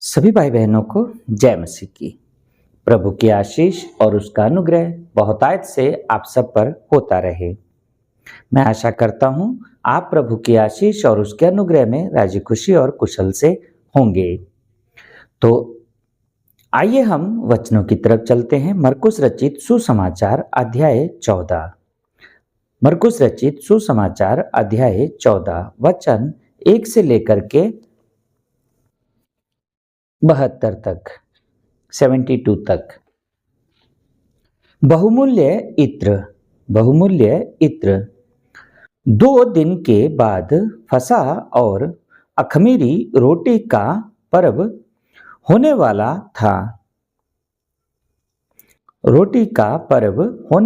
सभी भाई बहनों को जय मसीह की। प्रभु की आशीष और उसका अनुग्रह बहुतायत से आप सब पर होता रहे। मैं आशा करता हूं आप प्रभु की आशीष और उसके अनुग्रह में राजी खुशी और कुशल से होंगे। तो आइए हम वचनों की तरफ चलते हैं। मरकुस रचित सुसमाचार अध्याय 14। मरकुस रचित सुसमाचार अध्याय 14 वचन 1 से लेकर के 72 तक 72 तक। बहुमूल्य इत्र 2 दिन के बाद फसह और अखमीरी रोटी का पर्व होने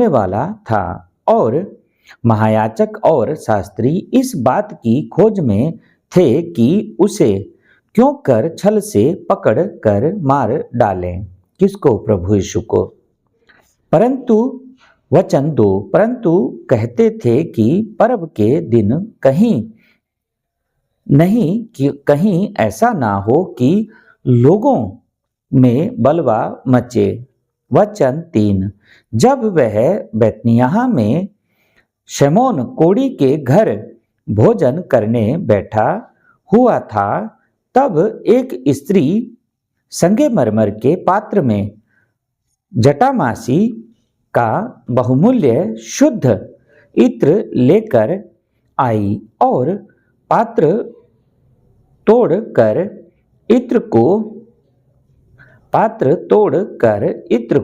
वाला था। और महायाजक और शास्त्री इस बात की खोज में थे कि उसे क्यों कर छल से पकड़ कर मार डालें। किसको? प्रभु यीशु को। परंतु वचन 2 परंतु कहते थे कि पर्व के दिन कहीं ऐसा ना हो कि लोगों में बलवा मचे। वचन 3 जब वह बैतनिय्याह में शमौन कोढ़ी के घर भोजन करने बैठा हुआ था, तब एक स्त्री संगमरमर के पात्र में जटामासी का बहुमूल्य शुद्ध इत्र लेकर आई और पात्र तोड़कर इत्र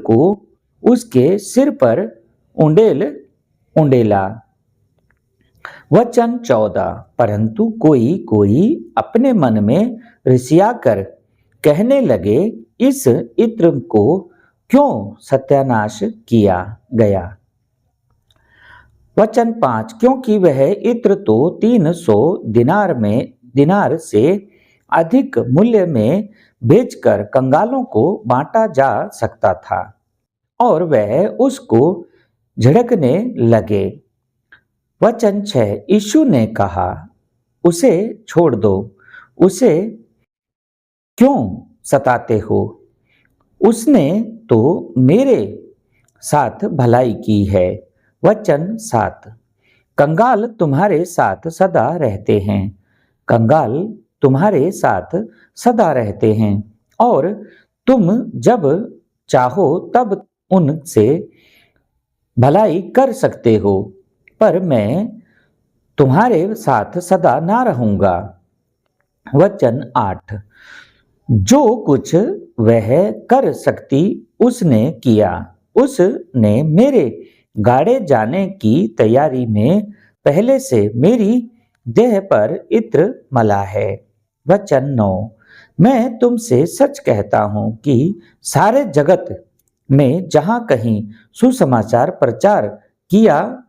को उसके सिर पर उंडेला। वचन 14 परंतु कोई अपने मन में ऋषियाकर कहने लगे, इस इत्र को क्यों सत्यानाश किया गया। वचन 5 क्योंकि वह इत्र तो 300 दिनार से अधिक मूल्य में बेचकर कंगालों को बांटा जा सकता था। और वह उसको झिड़कने लगे। वचन 6 यीशु ने कहा, उसे छोड़ दो, उसे क्यों सताते हो? उसने तो मेरे साथ भलाई की है। वचन 7 कंगाल तुम्हारे साथ सदा रहते हैं और तुम जब चाहो तब उनसे भलाई कर सकते हो, पर मैं तुम्हारे साथ सदा ना रहूंगा। वचन 8 जो कुछ वह कर सकती उसने किया। उसने मेरे गाड़े जाने की तैयारी में पहले से मेरी देह पर इत्र मला है। वचन 9 मैं तुमसे सच कहता हूं कि सारे जगत में जहां कहीं सुसमाचार प्रचार किया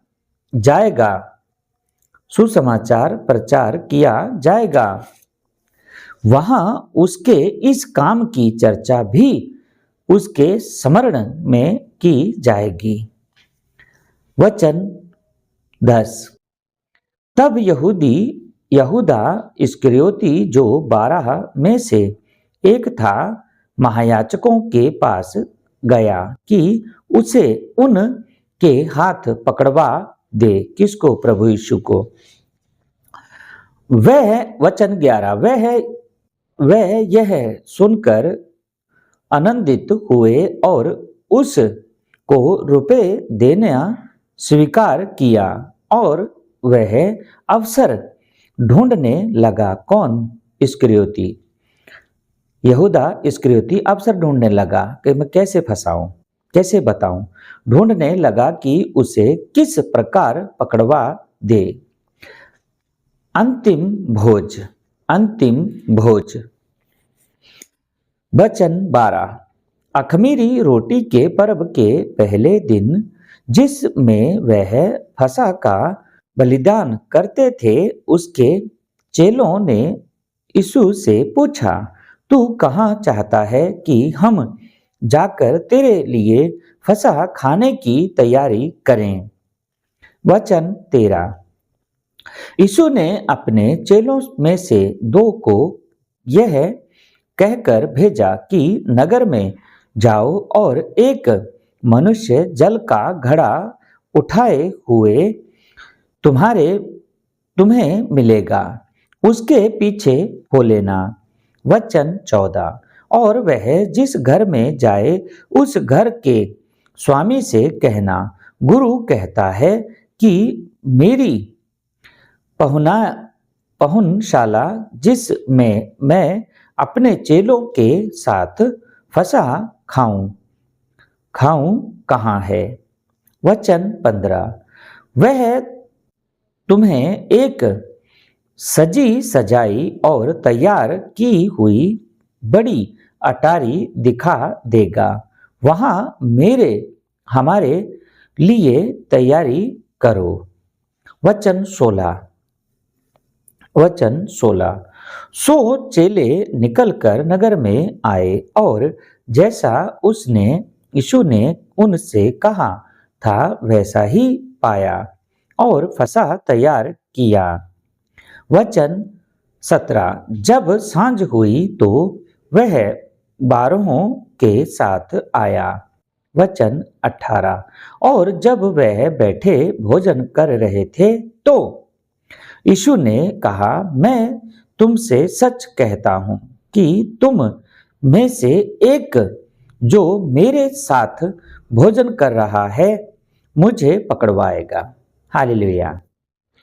जाएगा वहां उसके इस काम की चर्चा भी उसके स्मरण में की जाएगी। वचन 10 तब यहूदा इस्करियोती जो 12 में से एक था, महायाजकों के पास गया कि उसे उनके हाथ पकड़वा दे। किसको? प्रभु यीशु को। वचन 11 वह यह सुनकर आनंदित हुए और उसको रुपए देना स्वीकार किया और वह अवसर ढूंढने लगा। कौन? इस्करियोती। यहूदा इस्करियोती अवसर ढूंढने लगा कि मैं कैसे फंसाऊं, कैसे बताऊं। ढूंढने लगा कि उसे किस प्रकार पकड़वा दे। अंतिम भोज। वचन 12 अखमीरी रोटी के पर्व के पहले दिन, जिसमें वह फसह का बलिदान करते थे, उसके चेलों ने यीशु से पूछा, तू कहाँ चाहता है कि हम जाकर तेरे लिए फसह खाने की तैयारी करें। वचन 13 यीशु ने अपने चेलों में से 2 को यह कहकर भेजा कि नगर में जाओ और एक मनुष्य जल का घड़ा उठाए हुए तुम्हें मिलेगा, उसके पीछे हो लेना। वचन 14। और वह जिस घर में जाए उस घर के स्वामी से कहना, गुरु कहता है कि मेरी पहुनशाला जिसमें मैं अपने चेलों के साथ फसह खाऊं कहाँ है। वचन 15। वह तुम्हें एक सजी सजाई और तैयार की हुई बड़ी अटारी दिखा देगा, वहां हमारे लिए तैयारी करो। वचन 16। सो चेले निकलकर नगर में आए और जैसा यीशु ने उनसे कहा था वैसा ही पाया और फसह तैयार किया। वचन 17। जब सांझ हुई तो वह 12 के साथ आया। वचन 18। और जब वह बैठे भोजन कर रहे थे तो यीशु ने कहा, मैं तुमसे सच कहता हूं कि तुम में से एक जो मेरे साथ भोजन कर रहा है मुझे पकड़वाएगा। हालेलुया।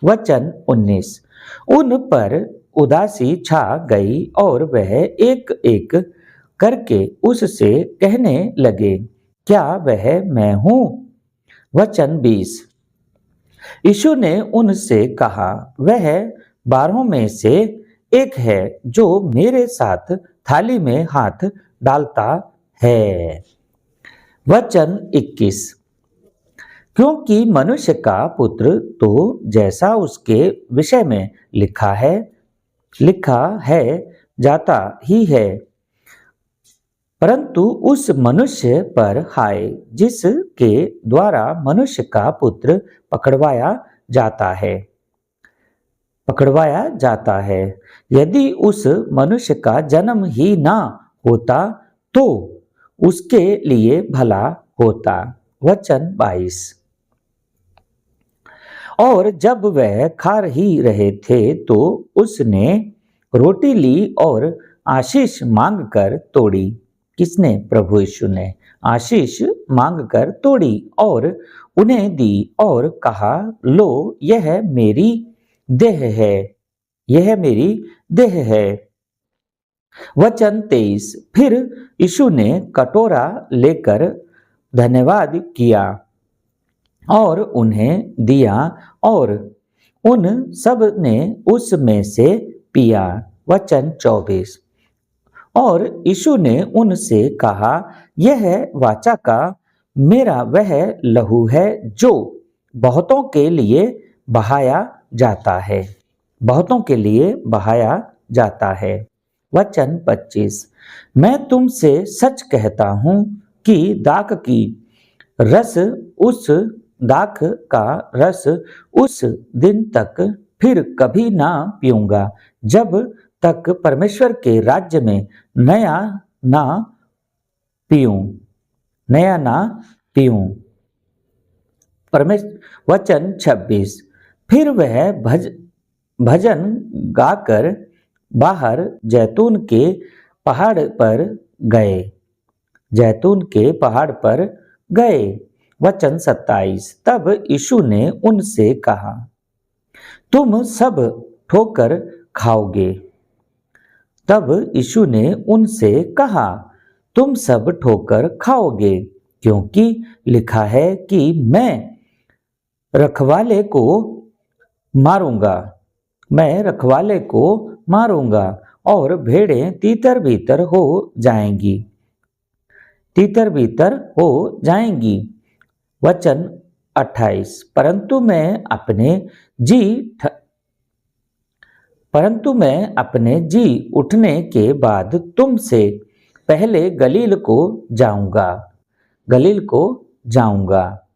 वचन 19। उन पर उदासी छा गई और वह एक एक करके उससे कहने लगे, क्या वह मैं हूं। वचन 20। यीशु ने उनसे कहा, वह 12 में से एक है जो मेरे साथ थाली में हाथ डालता है। वचन 21। क्योंकि मनुष्य का पुत्र तो जैसा उसके विषय में लिखा है जाता ही है, परंतु उस मनुष्य पर हाय जिसके द्वारा मनुष्य का पुत्र पकड़वाया जाता है। यदि उस मनुष्य का जन्म ही ना होता तो उसके लिए भला होता। वचन 22। और जब वह खा ही रहे थे तो उसने रोटी ली और आशीष मांगकर तोड़ी। किसने? प्रभु यीशु ने आशीष मांगकर तोड़ी और उन्हें दी और कहा, लो यह मेरी देह है। वचन 23। फिर यीशु ने कटोरा लेकर धन्यवाद किया और उन्हें दिया और उन सब ने उसमें से पिया। वचन 24। और यीशु ने उनसे कहा, यह वाचा का मेरा वह लहू है जो बहुतों के लिए बहाया जाता है। वचन 25। मैं तुमसे सच कहता हूं कि दाख का रस उस दिन तक फिर कभी ना पीऊंगा जब तक परमेश्वर के राज्य में नया ना पीऊं। वचन 26। फिर वह भजन गाकर बाहर जैतून के पहाड़ पर गए। वचन 27। तब यीशु ने उनसे कहा, तुम सब ठोकर खाओगे, क्योंकि लिखा है कि मैं रखवाले को मारूंगा और भेड़ें तीतर भीतर हो जाएंगी। वचन 28। परंतु मैं अपने जी उठने के बाद तुमसे पहले गलील को जाऊंगा।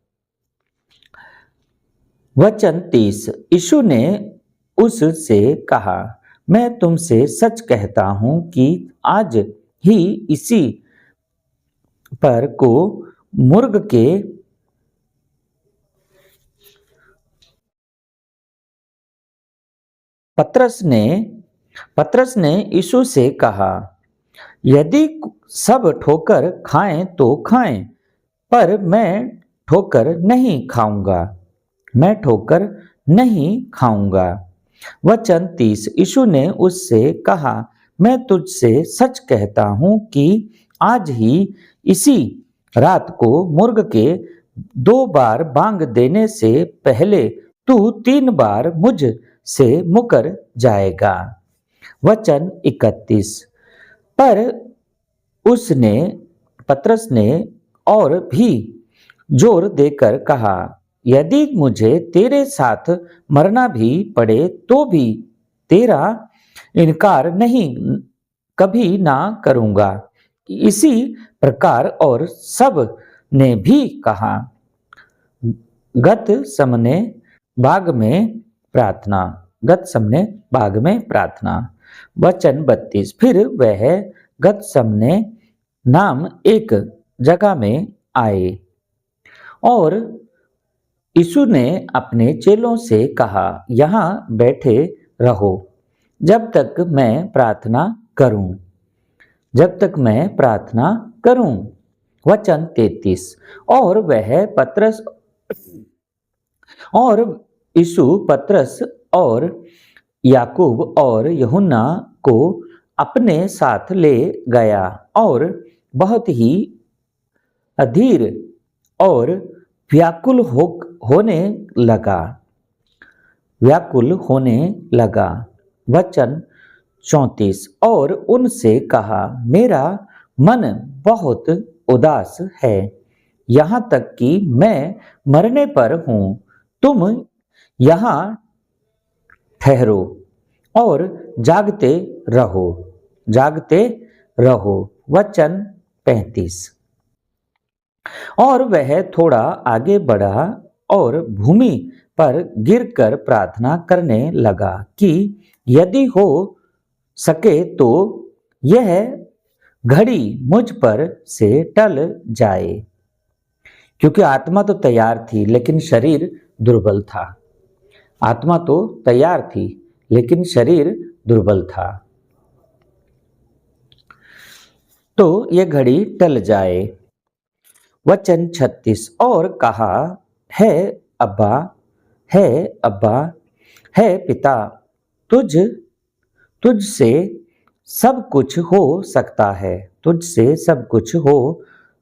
वचन 30। यीशु ने उससे कहा, मैं तुमसे सच कहता हूं कि आज ही इसी पर को मुर्ग के पतरस ने यीशु से कहा, यदि सब ठोकर खाएं तो खाएं, पर मैं ठोकर नहीं खाऊंगा। वचन 30। यीशु ने उससे कहा, मैं तुझसे सच कहता हूं कि आज ही इसी रात को मुर्ग के 2 बार बांग देने से पहले तू 3 बार मुझ से मुकर जाएगा। वचन 31। पर पतरस ने और भी जोर देकर कहा, यदि मुझे तेरे साथ मरना भी पड़े तो भी तेरा इनकार नहीं कभी ना करूंगा। इसी प्रकार और सब ने भी कहा। गत समने बाग में प्रार्थना। वचन 32। फिर वह गत समने नाम एक जगह में आए और यीशु ने अपने चेलों से कहा, यहाँ बैठे रहो जब तक मैं प्रार्थना करूं। वचन 33। और यीशु पतरस और याकूब और यूहन्ना को अपने साथ ले गया और बहुत ही अधीर और व्याकुल होने लगा। वचन 34। और उनसे कहा, मेरा मन बहुत उदास है, यहाँ तक कि मैं मरने पर हूँ। तुम यहाँ ठहरो और जागते रहो। वचन 35। और वह थोड़ा आगे बढ़ा और भूमि पर गिरकर प्रार्थना करने लगा कि यदि हो सके तो यह घड़ी मुझ पर से टल जाए। क्योंकि आत्मा तो तैयार थी लेकिन शरीर दुर्बल था। तो यह घड़ी टल जाए। वचन 36। और कहा, है अब्बा, है पिता, तुझसे सब कुछ हो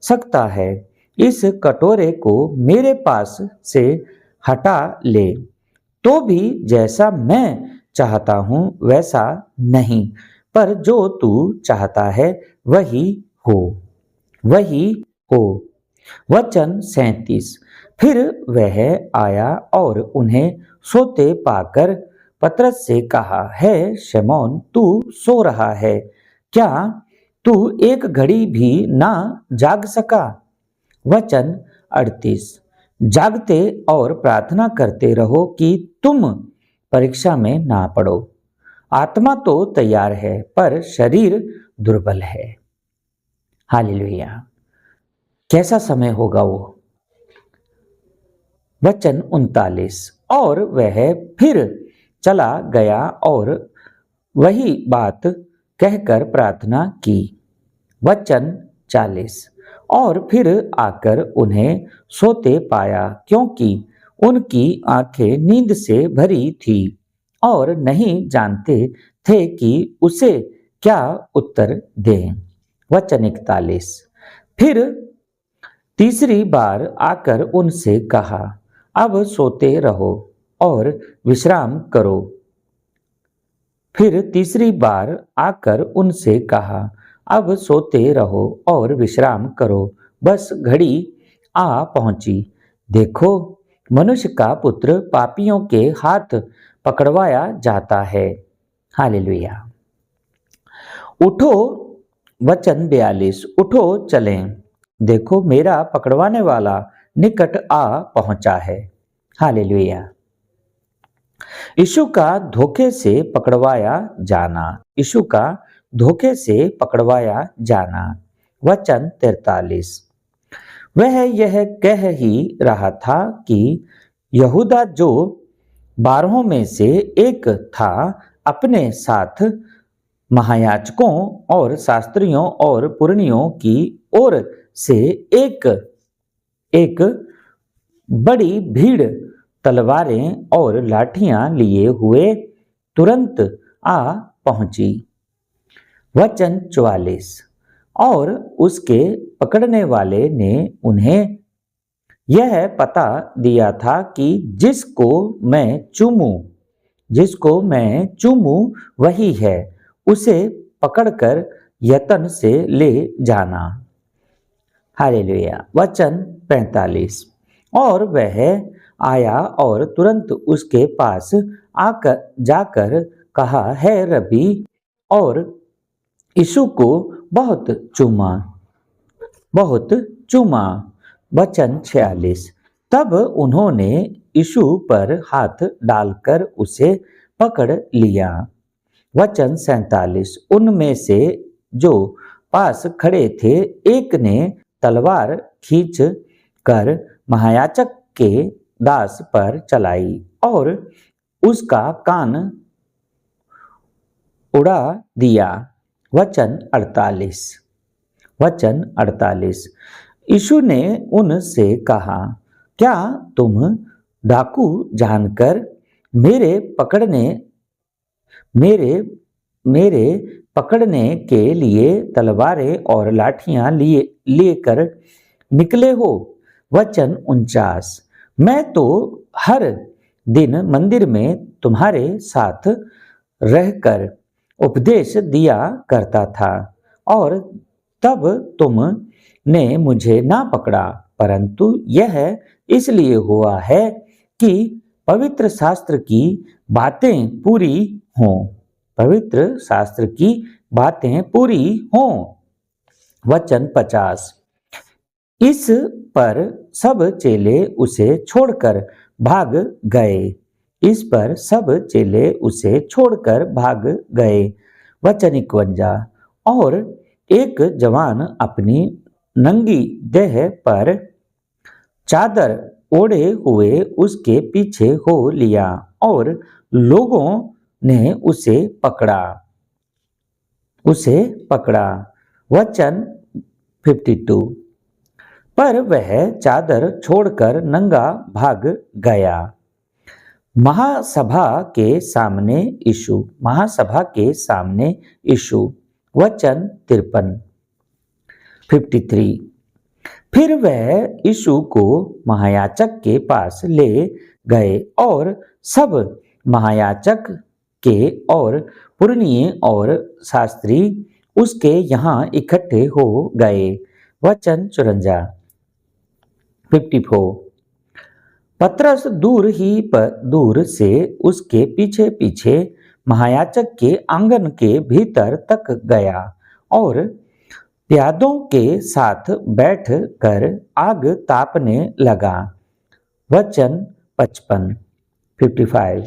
सकता है। इस कटोरे को मेरे पास से हटा ले, तो भी जैसा मैं चाहता हूं वैसा नहीं, पर जो तू चाहता है वही हो। वचन 37। फिर वह आया और उन्हें सोते पाकर पतरस से कहा, है शमौन, तू सो रहा है? क्या तू एक घड़ी भी ना जाग सका? वचन 38। जागते और प्रार्थना करते रहो कि तुम परीक्षा में ना पड़ो। आत्मा तो तैयार है पर शरीर दुर्बल है। हालेलुया। कैसा समय होगा वो। वचन 39। और वह फिर चला गया और वही बात कहकर प्रार्थना की। वचन 40। और फिर आकर उन्हें सोते पाया, क्योंकि उनकी आंखें नींद से भरी थी और नहीं जानते थे कि उसे क्या उत्तर दें। वचन 41। फिर तीसरी बार आकर उनसे कहा, अब सोते रहो और विश्राम करो। फिर तीसरी बार आकर उनसे कहा, अब सोते रहो और विश्राम करो, बस घड़ी आ पहुंची। देखो, मनुष्य का पुत्र पापियों के हाथ पकड़वाया जाता है। हालेलुया। उठो। वचन 42। उठो चलें, देखो मेरा पकड़वाने वाला निकट आ पहुंचा है। हालेलुया। यीशु का धोखे से पकड़वाया जाना। यीशु का धोखे से पकड़वाया जाना। वचन 43। वह यह कह ही रहा था कि यहूदा जो 12 में से एक था अपने साथ महायाजकों और शास्त्रियों और पुरनियों की ओर से एक एक बड़ी भीड़ तलवारें और लाठियां लिए हुए तुरंत आ पहुंची। वचन 44। और उसके पकड़ने वाले ने उन्हें यह पता दिया था कि जिसको मैं चूमूं वही है, उसे पकड़कर यत्न से ले जाना। हालेलुया। वचन 45। और वह आया और तुरंत उसके पास आकर जाकर कहा, है रबी, और यीशु को बहुत चूमा। वचन 46। तब उन्होंने यीशु पर हाथ डालकर उसे पकड़ लिया। वचन 47। उनमें से जो पास खड़े थे एक ने तलवार खींच कर महायाजक के दास पर चलाई और उसका कान उड़ा दिया। वचन 48। यीशु ने उनसे कहा, क्या तुम डाकू जानकर मेरे पकड़ने के लिए तलवारें और लाठियां लेकर निकले हो? वचन 49। मैं तो हर दिन मंदिर में तुम्हारे साथ रहकर उपदेश दिया करता था और तब तुमने मुझे ना पकड़ा, परंतु यह इसलिए हुआ है कि पवित्र शास्त्र की बातें पूरी हों। पवित्र शास्त्र की बातें पूरी हों। वचन 50। इस पर सब चेले उसे छोड़कर भाग गए। इस पर सब चेले उसे छोड़कर भाग गए। वचन 51। और एक जवान अपनी नंगी देह पर चादर ओढ़े हुए उसके पीछे हो लिया और लोगों ने उसे पकड़ा। वचन 52। पर वह चादर छोड़कर नंगा भाग गया। महासभा के सामने यीशु। वचन 53। फिर वह यीशु को महायाजक के पास ले गए और सब महायाजक के और पुरनिये और शास्त्री उसके यहाँ इकट्ठे हो गए। वचन 54। पतरस दूर से उसके पीछे पीछे महायाजक के आंगन के भीतर तक गया और प्यादों के साथ बैठ कर आग तापने लगा। वचन 55।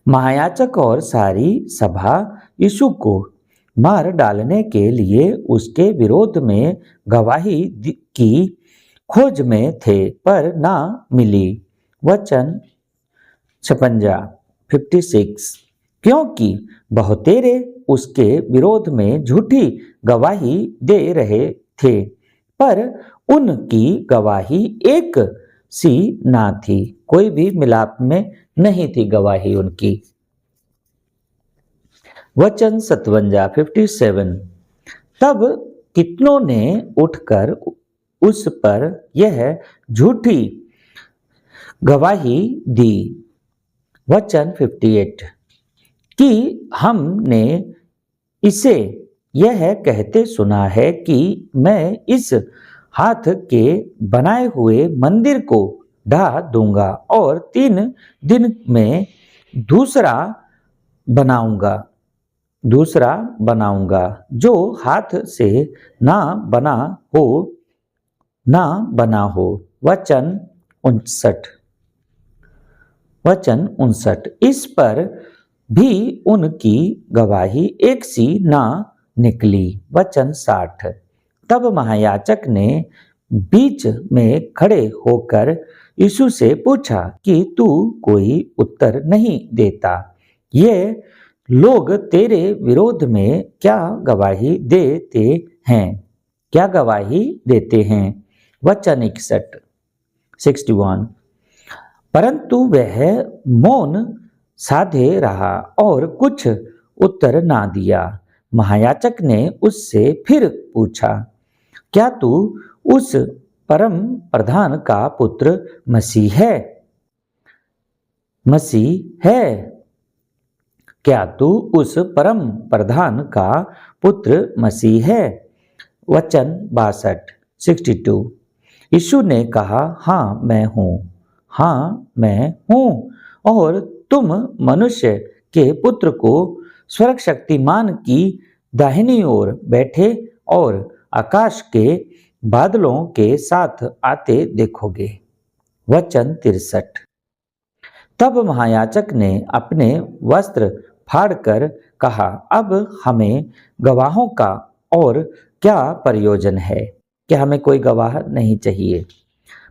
महायाजक और सारी सभा यीशु को मार डालने के लिए उसके विरोध में गवाही की खोज में थे, पर ना मिली। वचन 56। क्योंकि बहुतेरे उसके विरोध में झूठी गवाही दे रहे थे, पर उनकी गवाही एक सी ना थी। कोई भी मिलाप में नहीं थी गवाही उनकी। वचन 57। तब कितनों ने उठकर उस पर यह झूठी गवाही दी। वचन 58। कि हमने इसे यह कहते सुना है कि मैं इस हाथ के बनाए हुए मंदिर को ढा दूंगा और 3 दिन में दूसरा बनाऊंगा, जो हाथ से ना बना हो। वचन 59। वचन 59। इस पर भी उनकी गवाही एक सी ना निकली। वचन 60। तब महायाजक ने बीच में खड़े होकर यीशु से पूछा कि तू कोई उत्तर नहीं देता, ये लोग तेरे विरोध में क्या गवाही देते हैं? क्या गवाही देते हैं? वचन 61। परंतु वह मौन साधे रहा और कुछ उत्तर ना दिया। महायाजक ने उससे फिर पूछा, क्या तू उस परम प्रधान का पुत्र मसीह है? मसीह है? क्या तू उस परम प्रधान का पुत्र मसीह है? वचन 62। यीशु ने कहा, हाँ मैं हूँ, हाँ मैं हूँ, और तुम मनुष्य के पुत्र को स्वर्ग शक्तिमान की दाहिनी ओर बैठे और आकाश के बादलों के साथ आते देखोगे। वचन 63। तब महायाजक ने अपने वस्त्र फाड़कर कहा, अब हमें गवाहों का और क्या प्रयोजन है? कि हमें कोई गवाह नहीं चाहिए।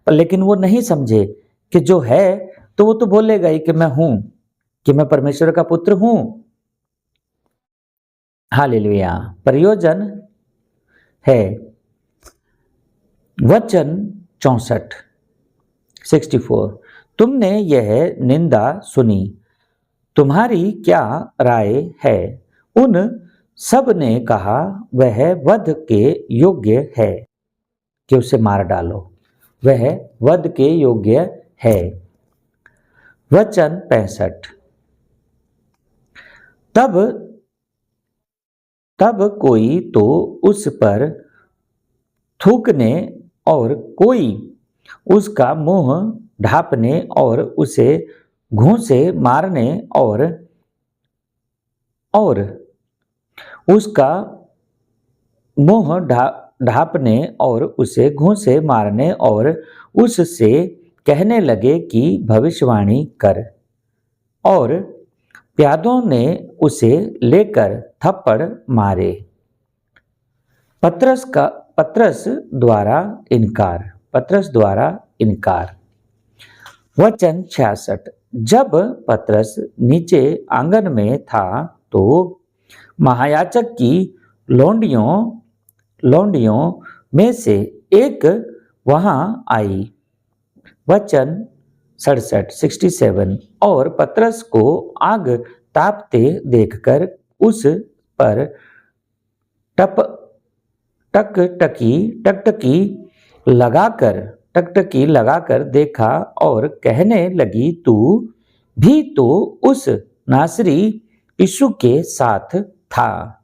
पर लेकिन वो नहीं समझे कि जो है तो वो तो बोलेगा ही कि मैं हूं, कि मैं परमेश्वर का पुत्र हूं। हालेलुया। प्रयोजन है। वचन 64। तुमने यह निंदा सुनी, तुम्हारी क्या राय है? उन सब ने कहा, वह वध के योग्य है, कि उसे मार डालो, वह वध के योग्य है। वचन 65। तब कोई तो उस पर थूकने और कोई उसका मुंह ढांपने और उसे घूंसे मारने और उसका मुंह ढांपने और उसे घूंसे मारने और उससे कहने लगे कि भविष्यवाणी कर। और प्यादों ने उसे लेकर थप्पड़ मारे। पतरस द्वारा इनकार। वचन 66। जब पतरस नीचे आंगन में था तो महायाजक की लौंडियों में से एक वहां आई। वचन 67। और पतरस को आग तापते देखकर उस पर टकटकी लगाकर देखा और कहने लगी, तू भी तो उस नासरी यीशु के साथ था।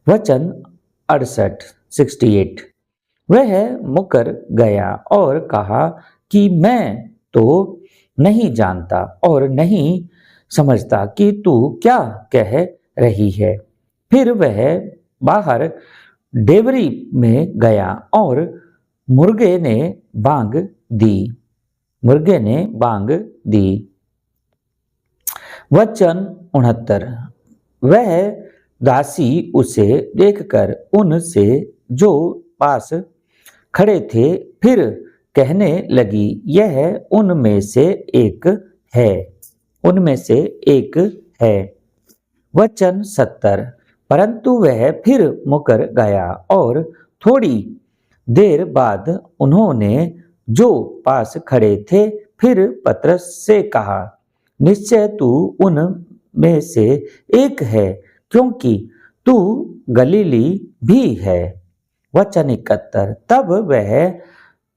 वचन 68। वह मुकर गया और कहा कि मैं तो नहीं जानता और नहीं समझता कि तू क्या कह रही है। फिर वह बाहर डेवरी में गया और मुर्गे ने बांग दी। वचन 69। वह दासी उसे देखकर उनसे जो पास खड़े थे फिर कहने लगी, यह उनमें से एक है। वचन 70। परंतु वह फिर मुकर गया और थोड़ी देर बाद उन्होंने जो पास खड़े थे फिर पतरस से कहा, निश्चय तू उन में से एक है, क्योंकि तू गलीली भी है। वचन 71। तब वह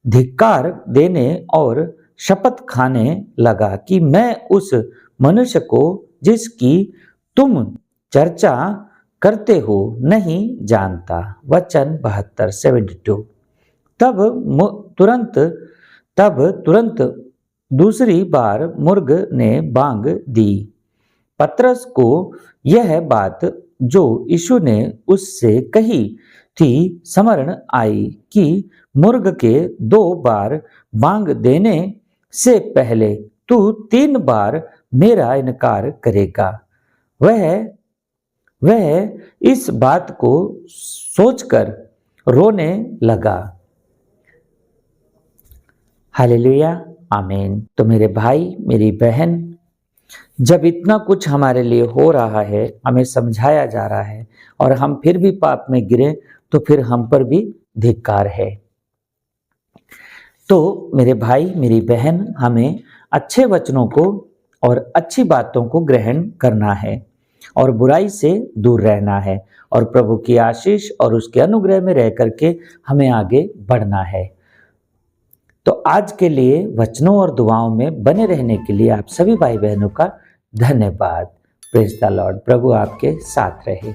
धिक्कार देने और शपथ खाने लगा कि मैं उस मनुष्य को जिसकी तुम चर्चा करते हो नहीं जानता। वचन 72। तब तुरंत दूसरी बार मुर्ग ने बांग दी। पतरस को यह बात जो यीशु ने उससे कही थी स्मरण आई कि मुर्ग के 2 बार बांग देने से पहले तू 3 बार मेरा इनकार करेगा। वह इस बात को सोचकर रोने लगा। हालेलुया, आमीन। तो मेरे भाई, मेरी बहन, जब इतना कुछ हमारे लिए हो रहा है, हमें समझाया जा रहा है और हम फिर भी पाप में गिरे, तो फिर हम पर भी धिक्कार है। तो मेरे भाई, मेरी बहन, हमें अच्छे वचनों को और अच्छी बातों को ग्रहण करना है और बुराई से दूर रहना है और प्रभु की आशीष और उसके अनुग्रह में रह करके हमें आगे बढ़ना है। तो आज के लिए वचनों और दुआओं में बने रहने के लिए आप सभी भाई बहनों का धन्यवाद। Praise the Lord. प्रभु आपके साथ रहे।